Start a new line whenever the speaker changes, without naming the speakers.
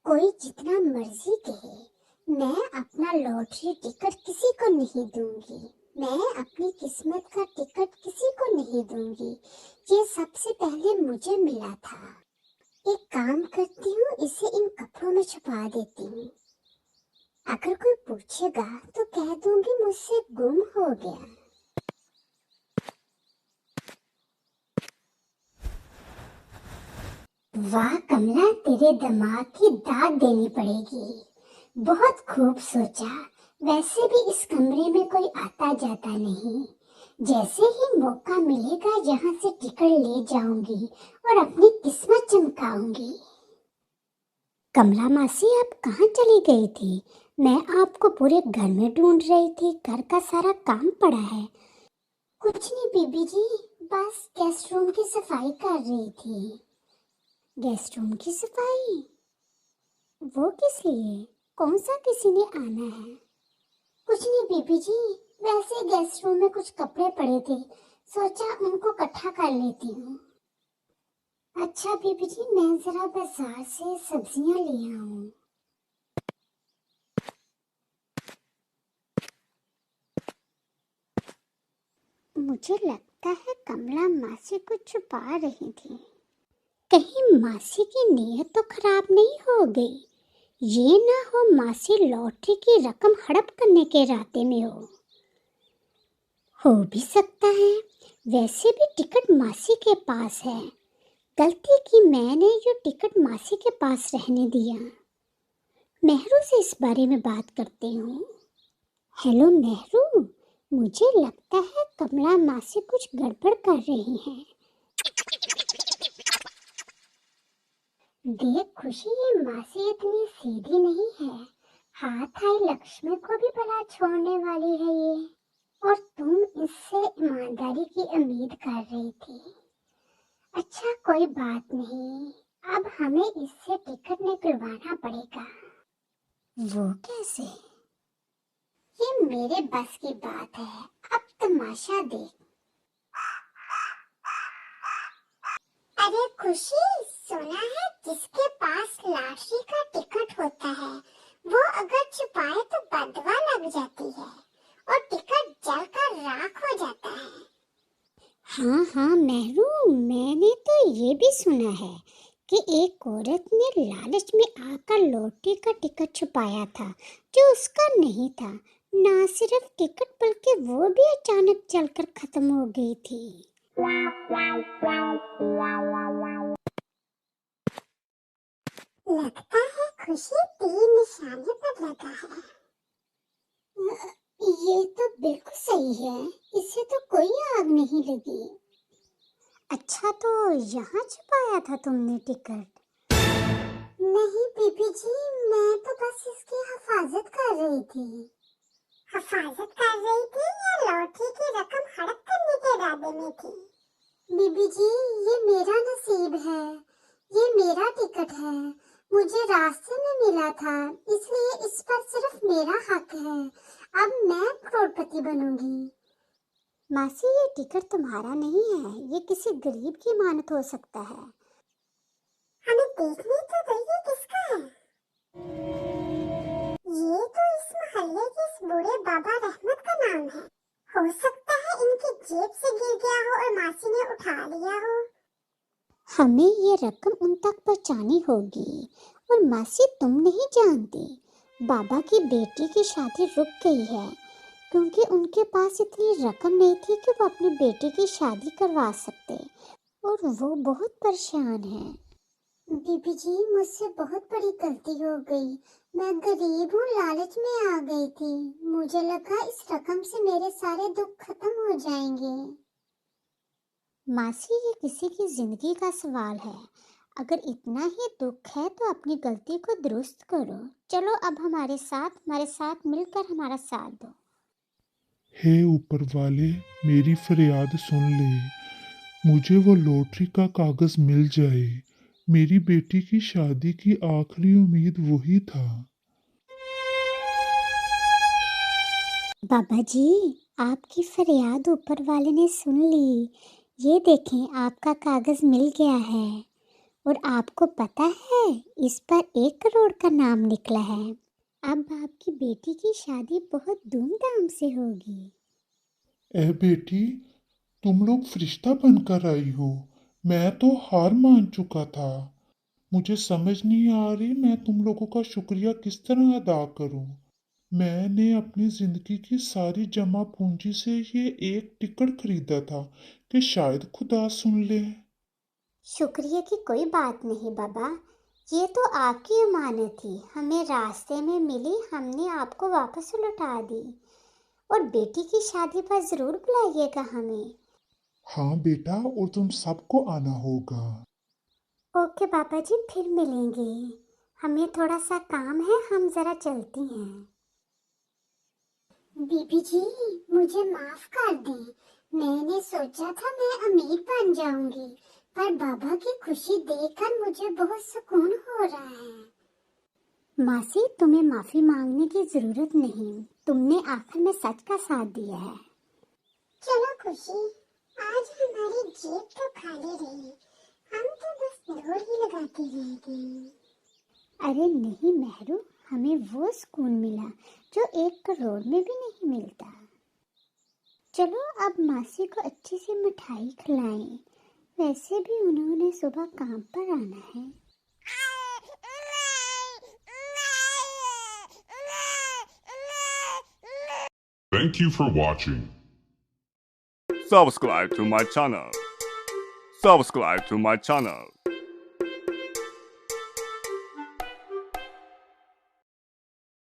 कोई जितना मर्जी कहे, मैं अपना लॉटरी टिकट किसी को नहीं दूंगी। मैं अपनी किस्मत का टिकट किसी को नहीं दूंगी। ये सबसे पहले मुझे मिला था। एक काम करती हूँ, इसे इन कपड़ों में छुपा देती हूँ। अगर कोई पूछेगा तो कह दूंगी मुझसे गुम हो गया। वाह कमला, तेरे दिमाग की दाद देनी पड़ेगी। बहुत खूब सोचा। वैसे भी इस कमरे में कोई आता जाता नहीं। जैसे ही मौका मिलेगा यहाँ से टिकट ले जाऊंगी और अपनी किस्मत चमकाऊंगी। कमला मासी, आप कहाँ चली गई थी? मैं आपको पूरे घर में ढूंढ रही थी। घर का सारा काम पड़ा है। कुछ नहीं बीबी जी, बस गेस्ट रूम की सफाई कर रही थी। गेस्ट रूम की सफाई? वो किस लिए? कौन सा किसी ने आना है? कुछ नहीं बीबी जी, वैसे गेस्ट रूम में कुछ कपड़े पड़े थे, सोचा उनको इकट्ठा कर लेती हूँ। अच्छा बीबी जी, मैं जरा बाजार से सब्जियां ले आऊँ। मुझे लगता है कमला मासी कुछ छुपा रही थी। कहीं मासी की नीयत तो खराब नहीं हो गई? ये ना हो मासी लॉटरी की रकम हड़प करने के इरादे में हो भी सकता है। वैसे भी टिकट मासी के पास है। गलती की मैंने जो टिकट मासी के पास रहने दिया। नेहरू से इस बारे में बात करते हूँ। हेलो नेहरू, मुझे लगता है कमला मासी कुछ गड़बड़ कर रही हैं। देख खुशी, ये मासी इतनी सीधी नहीं है। हाथ आई लक्ष्मी को भी भला छोड़ने वाली है ये। और तुम इससे ईमानदारी की उम्मीद कर रही थी। अच्छा कोई बात नहीं, अब हमें इससे टिकट निकलवाना पड़ेगा। वो कैसे? ये मेरे बस की बात है। अब तमाशा देख। अरे खुशी, सुना है जिसके पास लॉटरी का टिकट होता है वो अगर छुपाए तो बदवा लग जाती है और टिकट जलकर राख हो जाता है। हाँ हाँ नेहरू, मैंने तो ये भी सुना है कि एक औरत ने लालच में आकर लॉटरी का टिकट छुपाया था जो उसका नहीं था। ना सिर्फ टिकट बल्कि वो भी अचानक जलकर खत्म हो गई थी। लगता है खुशी तीर निशाने पर लगा है। ये तो बिल्कुल सही है, इससे तो कोई आग नहीं लगी। अच्छा तो यहाँ छुपाया था तुमने टिकट? नहीं बीबी जी, मैं तो बस इसकी हिफाजत कर रही थी। हिफाजत कर रही थी या लॉटरी की रकम हड़प करने के इरादे में थी? बीबी जी, ये मेरा नसीब है, ये मेरा टिकट है। मुझे रास्ते में मिला था, इसलिए इस पर सिर्फ मेरा हक है। अब मैं करोड़पति बनूंगी। मासी, ये टिकट तुम्हारा नहीं है, ये किसी गरीब की अमानत हो सकता है। हमें देखने तो दीजिए किसका है। ये तो इस मोहल्ले के इस बूढ़े बाबा रहमत का नाम है। हो सकता है इनकी जेब से गिर गया हो और मासी ने उठा लिया हो। हमें ये रकम उन तक पहुंचानी होगी। और मासी, तुम नहीं जानती, बाबा की बेटी की शादी रुक गई है क्योंकि उनके पास इतनी रकम नहीं थी कि वो अपनी बेटी की शादी करवा सकते और वो बहुत परेशान हैं। बीबी जी, मुझसे बहुत बड़ी गलती हो गई। मैं गरीब हूँ, लालच में आ गई थी। मुझे लगा इस रकम से मेरे सारे दुख खत्म हो जाएंगे। मासी, ये किसी की जिंदगी का सवाल है। अगर इतना ही दुख है तो अपनी गलती को दुरुस्त करो। चलो अब हमारे साथ मिलकर हमारा साथ दो।
हे ऊपर वाले, मेरी फरियाद सुन ले। मुझे वो लॉटरी का कागज मिल जाए। मेरी बेटी की शादी की आखिरी उम्मीद वही था।
बाबा जी, आपकी फरियाद ऊपर वाले ने सुन ली। ये देखें, आपका कागज मिल गया है। और आपको पता है इस पर 1 करोड़ का नाम निकला है। अब आपकी बेटी की शादी बहुत धूमधाम से होगी।
ए बेटी, तुम लोग फरिश्ता बनकर आई हो। मैं तो हार मान चुका था। मुझे समझ नहीं आ रही मैं तुम लोगों का शुक्रिया किस तरह अदा करूं। मैंने अपनी जिंदगी की सारी जमा पूंजी से ये एक टिकट खरीदा था कि शायद खुदा सुन ले।
शुक्रिया की कोई बात नहीं बाबा, ये तो आपकी अमानत थी, हमें रास्ते में मिली, हमने आपको वापस लौटा दी। और बेटी की शादी पर जरूर बुलाइएगा हमें।
हाँ बेटा, और तुम सबको आना होगा।
ओके पापा जी, फिर मिलेंगे। हमें थोड़ा सा काम है, हम जरा चलती हैं। बीबी जी, मुझे माफ कर दें। मैंने सोचा था मैं अमीर बन जाऊंगी, पर बाबा की खुशी देखकर मुझे बहुत सुकून हो रहा है। मासी, तुम्हें माफी मांगने की जरूरत नहीं, तुमने आखिर में सच का साथ दिया है। चलो खुशी, आज हमारी जेब तो खाली रही, हम तो बस दौड़ ही लगाते रह गए। अरे नहीं मेहरू, हमें वो सुकून मिला जो 1 करोड़ में भी नहीं मिलता। चलो अब मासी को अच्छी सी मिठाई खिलाएं, वैसे भी उन्होंने सुबह काम पर आना है।
Thank you for watching. Subscribe to my channel. Subscribe to my channel.